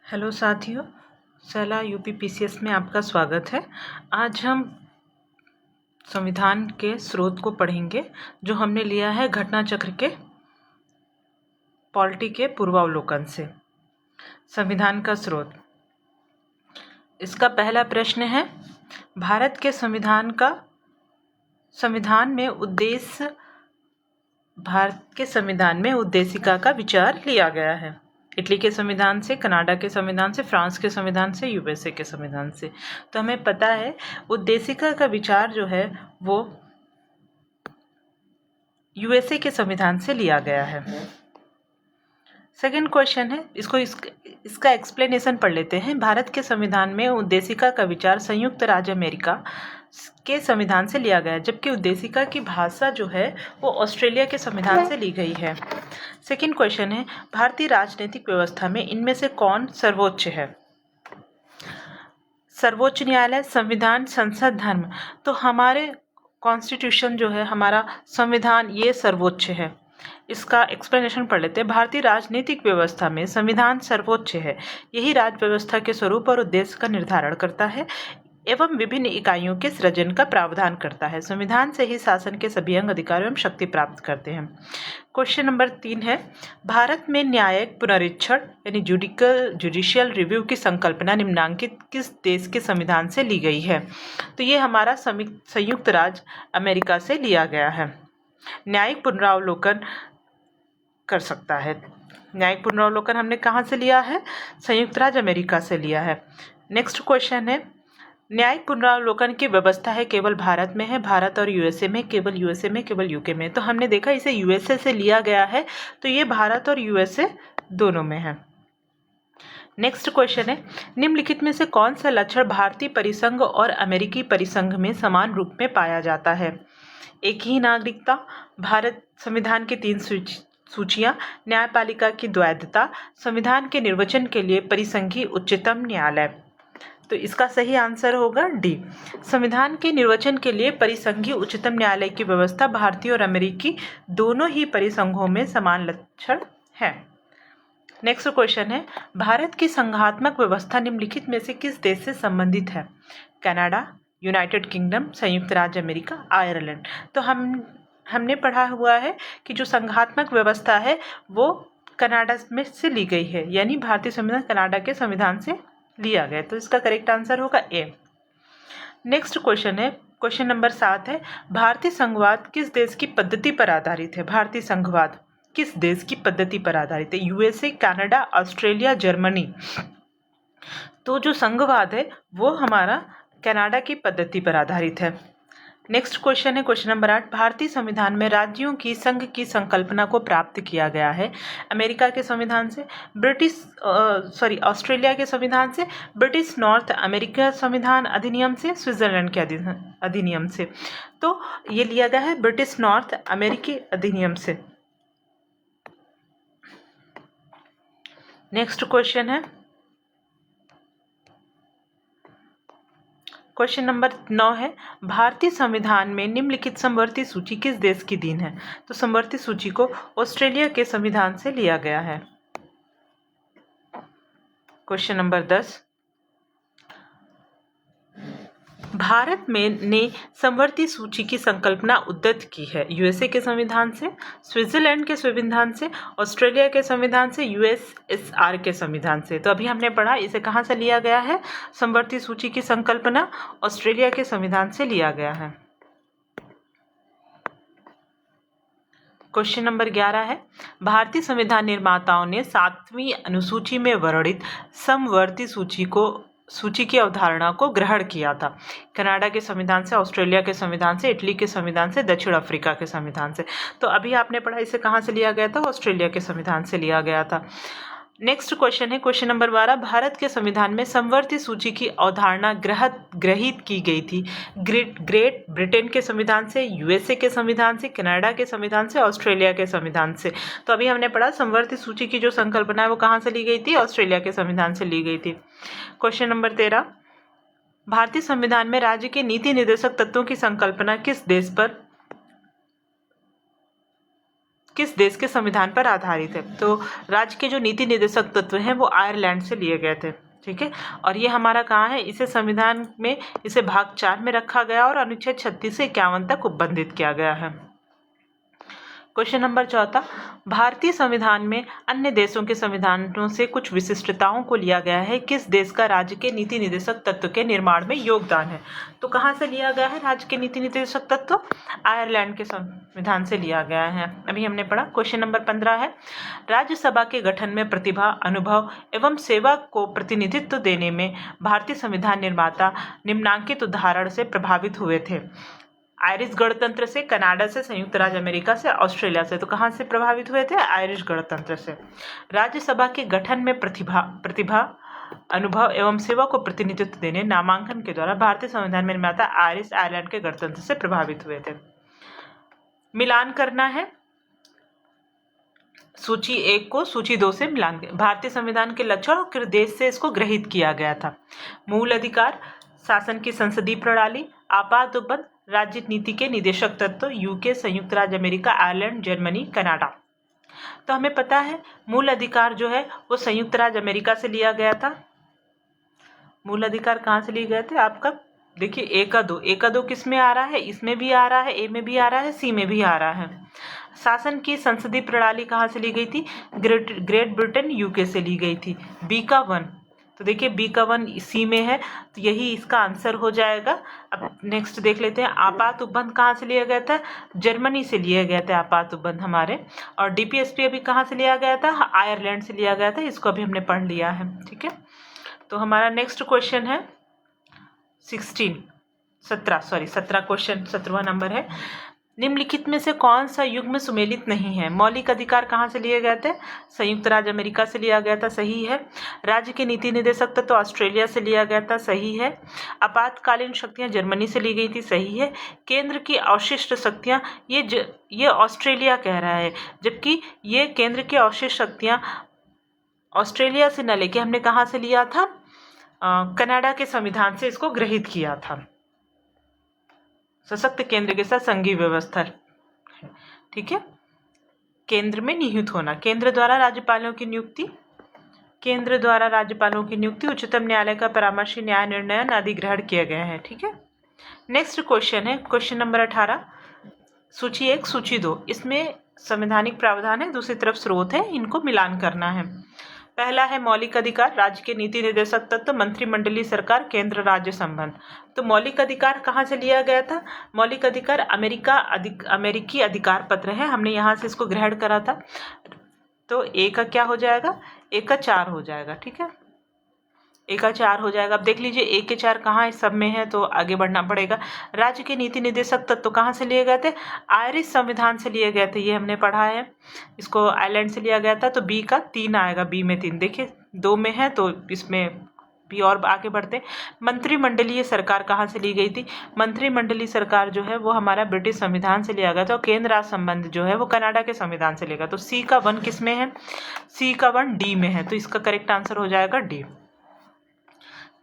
Hello साथियों, सला UPPCS में आपका स्वागत है। आज हम संविधान के स्रोत को पढ़ेंगे जो हमने लिया है घटना चक्र के पॉलिटी के पूर्वावलोकन से। संविधान का स्रोत, इसका पहला प्रश्न है, भारत के संविधान में उद्देशिका का विचार लिया गया है। इटली के संविधान से, कनाडा के संविधान से, फ्रांस के संविधान से, यूएसए के संविधान से। तो हमें पता है उद्देशिका का विचार जो है वो यूएसए के संविधान से लिया गया है। सेकंड क्वेश्चन है, इसका एक्सप्लेनेशन पढ़ लेते हैं। भारत के संविधान में उद्देशिका का विचार संयुक्त राज्य अमेरिका के संविधान से लिया गया है, जबकि उद्देशिका की भाषा जो है वो ऑस्ट्रेलिया के संविधान से ली गई है। सेकंड क्वेश्चन है, भारतीय राजनीतिक व्यवस्था में इनमें से कौन सर्वोच्च है? सर्वोच्च न्यायालय, संविधान, संसद, धर्म। तो हमारे कॉन्स्टिट्यूशन जो है, हमारा संविधान, ये सर्वोच्च है। इसका एक्सप्लेनेशन पढ़ लेते हैं। भारतीय राजनीतिक व्यवस्था में संविधान सर्वोच्च है। यही राज्य व्यवस्था के स्वरूप और उद्देश्य का निर्धारण करता है एवं विभिन्न इकाइयों के सृजन का प्रावधान करता है। संविधान से ही शासन के सभी अंग, अधिकार एवं शक्ति प्राप्त करते हैं। क्वेश्चन नंबर 3 है, भारत में न्यायिक पुनरीक्षण यानी जुडिशियल रिव्यू की संकल्पना निम्नांकित किस देश के संविधान से ली गई है? तो ये हमारा संयुक्त राज्य अमेरिका से लिया गया है। न्यायिक पुनरावलोकन कर सकता है। न्यायिक पुनरावलोकन हमने कहाँ से लिया है? संयुक्त राज्य अमेरिका से लिया है। नेक्स्ट क्वेश्चन है, न्यायिक पुनरावलोकन की व्यवस्था है केवल भारत में है, भारत और यूएसए में, केवल यूएसए में, केवल यूके में। तो हमने देखा इसे यूएसए से लिया गया है, तो ये भारत और यूएसए दोनों में है। नेक्स्ट क्वेश्चन है, निम्नलिखित में से कौन सा लक्षण भारतीय परिसंघ और अमेरिकी परिसंघ में समान रूप में पाया जाता है? एक ही नागरिकता, भारत संविधान की 3 सूचियां, न्यायपालिका की द्वैधता, संविधान के निर्वचन के लिए परिसंघीय उच्चतम न्यायालय। तो इसका सही आंसर होगा डी। संविधान के निर्वचन के लिए परिसंघीय उच्चतम न्यायालय की व्यवस्था भारतीय और अमेरिकी दोनों ही परिसंघों में समान लक्षण है। नेक्स्ट क्वेश्चन है, भारत की संघात्मक व्यवस्था निम्नलिखित में से किस देश से संबंधित है? कनाडा, यूनाइटेड किंगडम, संयुक्त राज्य अमेरिका, आयरलैंड। तो हमने पढ़ा हुआ है कि जो संघात्मक व्यवस्था है वो कनाडा में से ली गई है, यानी भारतीय संविधान कनाडा के संविधान से लिया गया। तो इसका करेक्ट आंसर होगा ए। नेक्स्ट क्वेश्चन है, क्वेश्चन नंबर 7 है, भारतीय संघवाद किस देश की पद्धति पर आधारित है? भारतीय संघवाद किस देश की पद्धति पर आधारित है? USA, Canada, Australia, Germany. तो जो संघवाद है वो हमारा कनाडा की पद्धति पर आधारित है। नेक्स्ट क्वेश्चन है, क्वेश्चन नंबर 8, भारतीय संविधान में राज्यों की संघ की संकल्पना को प्राप्त किया गया है अमेरिका के संविधान से, ऑस्ट्रेलिया के संविधान से, ब्रिटिश नॉर्थ अमेरिका संविधान अधिनियम से, स्विट्जरलैंड के अधिनियम से। तो ये लिया गया है ब्रिटिश नॉर्थ अमेरिकी अधिनियम से। नेक्स्ट क्वेश्चन है, क्वेश्चन नंबर 9 है, भारतीय संविधान में निम्नलिखित समवर्ती सूची किस देश की अधीन है? तो समवर्ती सूची को ऑस्ट्रेलिया के संविधान से लिया गया है। क्वेश्चन नंबर 10, भारत में ने समवर्ती सूची की संकल्पना उद्धृत की है यूएसए के संविधान से, स्विट्जरलैंड के संविधान से, ऑस्ट्रेलिया के संविधान से, यूएसएसआर के संविधान से। तो अभी हमने पढ़ा इसे कहाँ से लिया गया है? समवर्ती सूची की संकल्पना ऑस्ट्रेलिया के संविधान से लिया गया है। क्वेश्चन नंबर 11 है, भारतीय संविधान निर्माताओं ने 7वीं अनुसूची में वर्णित समवर्ती सूची की अवधारणा को ग्रहण किया था। कनाडा के संविधान से, ऑस्ट्रेलिया के संविधान से, इटली के संविधान से, दक्षिण अफ्रीका के संविधान से। तो अभी आपने पढ़ा इसे कहाँ से लिया गया था? ऑस्ट्रेलिया के संविधान से लिया गया था। नेक्स्ट क्वेश्चन है, क्वेश्चन नंबर 12, भारत के संविधान में समवर्ती सूची की अवधारणा ग्रहित की गई थी ग्रेट ब्रिटेन के संविधान से, यूएसए के संविधान से, कनाडा के संविधान से, ऑस्ट्रेलिया के संविधान से। तो अभी हमने पढ़ा समवर्ती सूची की जो संकल्पना है वो कहाँ से ली गई थी? ऑस्ट्रेलिया के संविधान से ली गई थी। क्वेश्चन नंबर 13, भारतीय संविधान में राज्य के नीति निर्देशक तत्वों की संकल्पना किस देश पर किस देश के संविधान पर आधारित है? तो राज्य के जो नीति निर्देशक तत्व हैं वो आयरलैंड से लिए गए थे। ठीक है, और ये हमारा कहाँ है? इसे संविधान में इसे भाग 4 में रखा गया और अनुच्छेद 36 से 51 तक उपबंधित किया गया है। क्वेश्चन नंबर 4, भारतीय संविधान में अन्य देशों के संविधानों से कुछ विशिष्टताओं को लिया गया है। किस देश का राज्य के नीति निर्देशक तत्व के निर्माण में योगदान है? तो कहाँ से लिया गया है राज्य के नीति निर्देशक तत्व? आयरलैंड के संविधान से लिया गया है, अभी हमने पढ़ा। क्वेश्चन नंबर 15 है, राज्यसभा के गठन में प्रतिभा, अनुभव एवं सेवा को प्रतिनिधित्व देने में भारतीय संविधान निर्माता निम्नांकित उदाहरण से प्रभावित हुए थे। आयरिश गणतंत्र से, कनाडा से, संयुक्त राज्य अमेरिका से, ऑस्ट्रेलिया से। तो कहाँ से प्रभावित हुए थे? आयरिश गणतंत्र से। राज्यसभा के गठन में प्रतिभा, अनुभव एवं सेवा को प्रतिनिधित्व देने नामांकन के द्वारा भारतीय संविधान में निर्माता आयरिश आयरलैंड के गणतंत्र से प्रभावित हुए थे। मिलान करना है सूची 1 को सूची 2 से मिलान। भारतीय संविधान के लक्षण और किस देश से इसको ग्रहित किया गया था? मूल अधिकार, शासन की संसदीय प्रणाली, आपात उपबंध, राज्य नीति के निदेशक तत्व, यूके, संयुक्त राज्य अमेरिका, आयरलैंड, जर्मनी, कनाडा। तो हमें पता है मूल अधिकार जो है वो संयुक्त राज्य अमेरिका से लिया गया था। मूल अधिकार कहाँ से लिए गए थे? आपका देखिए ए का दो किस में आ रहा है? इसमें भी आ रहा है, ए में भी आ रहा है, सी में भी आ रहा है। शासन की संसदीय प्रणाली कहाँ से ली गई थी? ग्रेट ब्रिटेन, यूके से ली गई थी। बी का 1, तो देखिए बी का 1 सी में है, तो यही इसका आंसर हो जाएगा। अब नेक्स्ट देख लेते हैं, आपात उपबंध कहाँ से लिया गया था? जर्मनी से लिया गया था आपात उपबंध हमारे। और डीपीएसपी अभी कहाँ से लिया गया था? आयरलैंड से लिया गया था, इसको अभी हमने पढ़ लिया है। ठीक है, तो हमारा नेक्स्ट क्वेश्चन है 17 क्वेश्चन 17वां नंबर है, निम्नलिखित में से कौन सा युग्म सुमेलित नहीं है? मौलिक अधिकार कहाँ से लिए गए थे? संयुक्त राज्य अमेरिका से लिया गया था, सही है। राज्य के नीति निर्देशक तत्व तो ऑस्ट्रेलिया से लिया गया था, सही है। आपातकालीन शक्तियाँ जर्मनी से ली गई थी, सही है। केंद्र की अवशिष्ट शक्तियाँ ये ऑस्ट्रेलिया कह रहा है, जबकि ये केंद्र की अवशिष्ट शक्तियाँ ऑस्ट्रेलिया से न लेके हमने कहाँ से लिया था? कनाडा के संविधान से इसको ग्रहित किया था। सशक्त केंद्र के साथ संघीय व्यवस्था, ठीक है। केंद्र में निहित होना, केंद्र द्वारा राज्यपालों की नियुक्ति, उच्चतम न्यायालय का परामर्शी न्याय निर्णय आदि ग्रहण किए गए हैं। ठीक है, नेक्स्ट क्वेश्चन है क्वेश्चन नंबर 18, सूची 1 सूची 2, इसमें संवैधानिक प्रावधान है, दूसरी तरफ स्रोत है, इनको मिलान करना है। पहला है मौलिक अधिकार, राज्य के नीति निर्देशक तत्व, मंत्रिमंडलीय सरकार, केंद्र राज्य संबंध। तो मौलिक अधिकार कहाँ से लिया गया था? मौलिक अधिकार अमेरिकी अधिकार पत्र है, हमने यहाँ से इसको ग्रहण करा था। तो ए का क्या हो जाएगा? ए का 4 हो जाएगा। ठीक है, ए का 4 हो जाएगा। अब देख लीजिए ए के 4 कहाँ इस सब में है, तो आगे बढ़ना पड़ेगा। राज्य के नीति निर्देशक तत्व कहाँ से लिए गए थे? आयरिश संविधान से लिए गए थे, ये हमने पढ़ा है। इसको आयरलैंड से लिया गया था, तो बी का 3 आएगा। बी में 3, देखिए 2 में है तो इसमें भी। और आगे बढ़ते, मंत्रिमंडलीय सरकार कहाँ से ली गई थी? मंत्रिमंडलीय सरकार जो है वो हमारा ब्रिटिश संविधान से लिया गया था, और केंद्र राज्य संबंध जो है वो कनाडा के संविधान से लेगा। तो सी का 1 किस में है? सी का 1 डी में है, तो इसका करेक्ट आंसर हो जाएगा डी।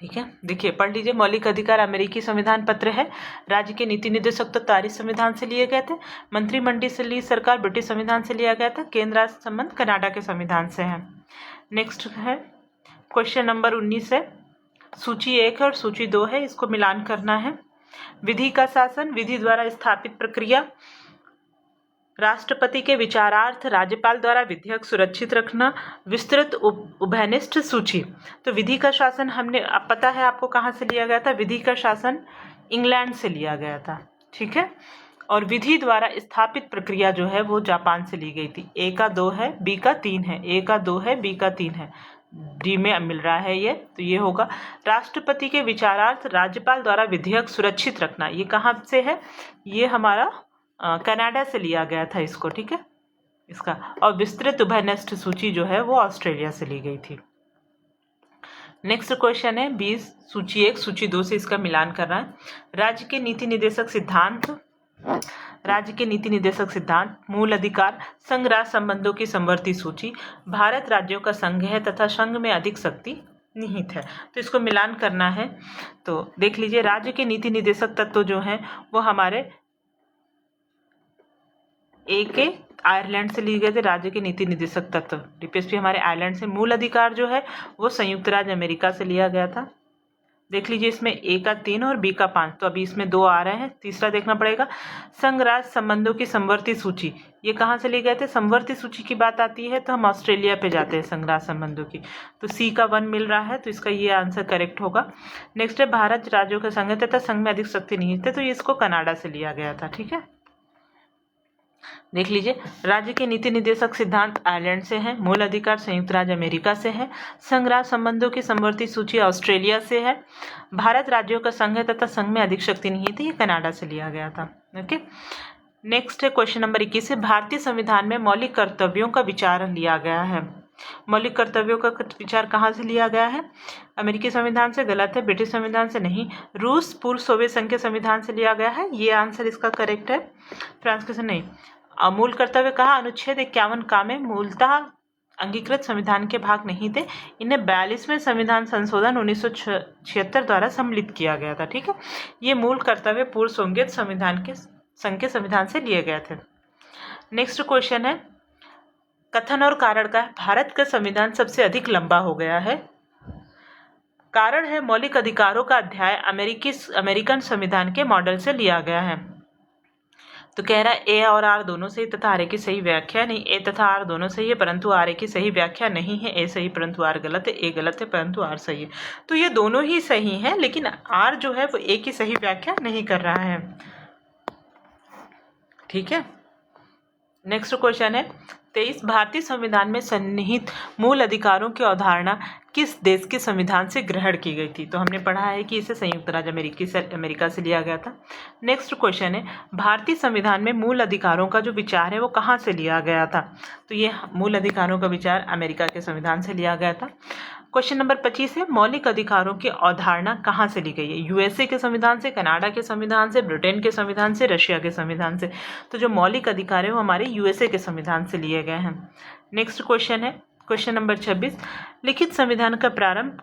ठीक है, देखिए पढ़ लीजिए, मौलिक अधिकार अमेरिकी संविधान पत्र है, राज्य के नीति निर्देशक तो आयरिश संविधान से लिए गए थे, मंत्रिमंडलीय सरकार ब्रिटिश संविधान से लिया गया था, केंद्र राज्य संबंध कनाडा के संविधान से है। नेक्स्ट है क्वेश्चन नंबर 19 है, सूची 1 और सूची 2 है, इसको मिलान करना है। विधि का शासन, विधि द्वारा स्थापित प्रक्रिया, राष्ट्रपति के विचारार्थ राज्यपाल द्वारा विधेयक सुरक्षित रखना, विस्तृत उभयनिष्ठ सूची। तो विधि का शासन हमने, अब पता है आपको कहाँ से लिया गया था? विधि का शासन इंग्लैंड से लिया गया था। ठीक है, और विधि द्वारा स्थापित प्रक्रिया जो है वो जापान से ली गई थी। ए का 2 है, बी का 3 है, ए का 2 है, बी का 3 है, डी में मिल रहा है ये, तो ये होगा। राष्ट्रपति के विचारार्थ राज्यपाल द्वारा विधेयक सुरक्षित रखना, ये कहाँ से है? ये हमारा कनाडा से लिया गया था इसको। ठीक है, इसका। और विस्तृत उभयनिष्ठ सूची जो है वो ऑस्ट्रेलिया से ली गई थी। नेक्स्ट क्वेश्चन है 20, सूची 1 सूची 2 से इसका मिलान करना है। राज्य के नीति निर्देशक सिद्धांत, मूल अधिकार, संघ राज्य संबंधों की समवर्ती सूची, भारत राज्यों का संघ है तथा संघ में अधिक शक्ति निहित है। तो इसको मिलान करना है। तो देख लीजिए, राज्य के नीति निर्देशक तत्व जो हैं वो हमारे ए के आयरलैंड से लिए गए थे राज्य के नीति निदेशक तत्व। डीपीएसपी हमारे आयरलैंड से। मूल अधिकार जो है वो संयुक्त राज्य अमेरिका से लिया गया था। देख लीजिए इसमें ए का 3 और बी का 5, तो अभी इसमें 2 आ रहे हैं, तीसरा देखना पड़ेगा। संघ राज्य संबंधों की समवर्ती सूची, ये कहाँ से लिए गए थे? समवर्ती सूची की बात आती है तो हम ऑस्ट्रेलिया पे जाते हैं संघ राज्य संबंधों की, तो सी का 1 मिल रहा है, तो इसका ये आंसर करेक्ट होगा। नेक्स्ट है भारत राज्यों का संघ है तथा संघ में अधिक शक्ति नहीं थे, तो ये इसको कनाडा से लिया गया था। ठीक है, देख लीजिए राज्य के नीति निदेशक सिद्धांत आयरलैंड से है, मूल अधिकार संयुक्त राज्य अमेरिका से है, संघ राज्य संबंधों की समवर्ती सूची ऑस्ट्रेलिया से है, भारत राज्यों का संघ है तथा संघ में अधिक शक्ति नहीं थी, ये कनाडा से लिया गया था। ओके, नेक्स्ट है क्वेश्चन नंबर 21 है भारतीय संविधान में मौलिक कर्तव्यों का विचार लिया गया है। मौलिक कर्तव्यों का विचार कहाँ से लिया गया है? अमेरिकी संविधान से, गलत है। ब्रिटिश संविधान से नहीं, रूस पूर्व सोवियत संघ के संविधान से लिया गया है, ये आंसर इसका करेक्ट है। फ्रांस के से नहीं। मूल कर्तव्य कहा? अनुच्छेद 51 का में मूलतः अंगीकृत संविधान के भाग नहीं थे, इन्हें 42वें संविधान संशोधन 1976 द्वारा सम्मिलित किया गया था। ठीक है, ये मूल कर्तव्य पूर्व सोवियत संविधान के संघ के संविधान से लिए गए थे। नेक्स्ट क्वेश्चन है कथन और कारण का, भारत का संविधान सबसे अधिक लंबा हो गया है। कारण है मौलिक अधिकारों का अध्याय अमेरिकन संविधान के मॉडल से लिया गया है। तो कह रहा है ए और आर दोनों सही तथा आर ए की सही व्याख्या नहीं, ए तथा आर दोनों सही है परंतु आर ए की सही व्याख्या नहीं है। ए सही परंतु आर गलत है, ए गलत है परंतु आर सही है। तो ये दोनों ही सही हैं, लेकिन आर जो है वो ए की सही व्याख्या नहीं कर रहा है। ठीक है, नेक्स्ट क्वेश्चन है 23 भारतीय संविधान में सन्निहित मूल अधिकारों की अवधारणा किस देश के संविधान से ग्रहण की गई थी? तो हमने पढ़ा है कि इसे संयुक्त राज्य अमेरिका से लिया गया था। नेक्स्ट क्वेश्चन है भारतीय संविधान में मूल अधिकारों का जो विचार है वो कहाँ से लिया गया था? तो ये मूल अधिकारों का विचार अमेरिका के संविधान से लिया गया था। क्वेश्चन नंबर 25 है मौलिक अधिकारों की अवधारणा कहाँ से ली गई है? यूएसए के संविधान से, कनाडा के संविधान से, ब्रिटेन के संविधान से, रशिया के संविधान से। तो जो मौलिक अधिकार है वो हमारे यूएसए के संविधान से लिए गए हैं। नेक्स्ट क्वेश्चन है क्वेश्चन नंबर 26 लिखित संविधान का प्रारंभ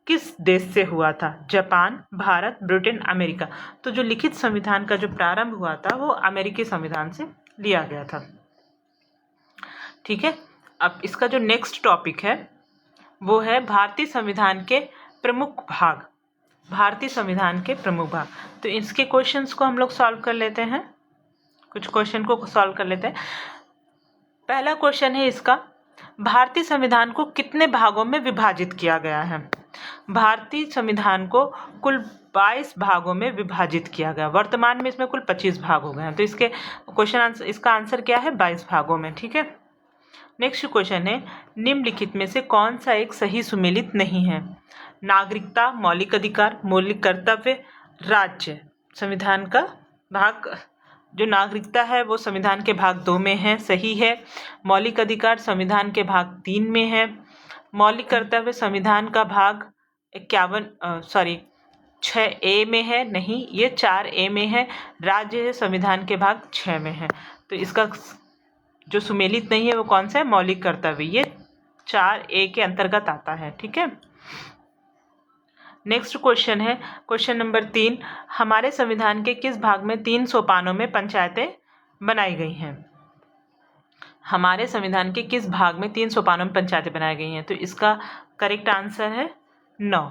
किस देश से हुआ था? Japan, Bharat, Britain, America. तो जो लिखित संविधान का जो प्रारंभ हुआ था वो अमेरिकी संविधान से लिया गया था। ठीक है, अब इसका जो नेक्स्ट टॉपिक है वो है भारतीय संविधान के प्रमुख भाग। भारतीय संविधान के प्रमुख भाग, तो इसके क्वेश्चंस को हम लोग सॉल्व कर लेते हैं। कुछ क्वेश्चन को सॉल्व कर लेते हैं। पहला क्वेश्चन है इसका, भारतीय संविधान को कितने भागों में विभाजित किया गया है? भारतीय संविधान को कुल 22 भागों में विभाजित किया गया। वर्तमान में इसमें कुल 25 भाग हो गए हैं, तो इसके इसका आंसर क्या है? 22 भागों में। ठीक है, नेक्स्ट क्वेश्चन है निम्नलिखित में से कौन सा एक सही सुमेलित नहीं है? नागरिकता, मौलिक अधिकार, मौलिक कर्तव्य, राज्य। संविधान का भाग जो नागरिकता है वो संविधान के भाग 2 में है, सही है। मौलिक अधिकार संविधान के भाग 3 में है। मौलिक कर्तव्य संविधान का भाग 6A में है, नहीं, ये 4A में है। राज्य संविधान के भाग 6 में है। तो इसका जो सुमेलित नहीं है वो कौन सा है? मौलिक कर्तव्य, ये 4A के अंतर्गत आता है। ठीक है, नेक्स्ट क्वेश्चन है क्वेश्चन नंबर 3 हमारे संविधान के किस भाग में 3 सोपानों में पंचायतें बनाई गई हैं? हमारे संविधान के किस भाग में 3 सोपानों में पंचायतें बनाई गई हैं? तो इसका करेक्ट आंसर है 9।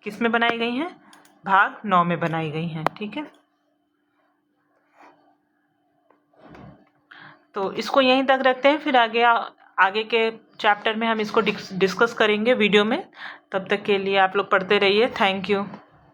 किस में बनाई गई हैं? भाग 9 में बनाई गई हैं। ठीक है, तो इसको यहीं तक रखते हैं, फिर आगे के चैप्टर में हम इसको डिस्कस करेंगे वीडियो में। तब तक के लिए आप लोग पढ़ते रहिए। Thank you.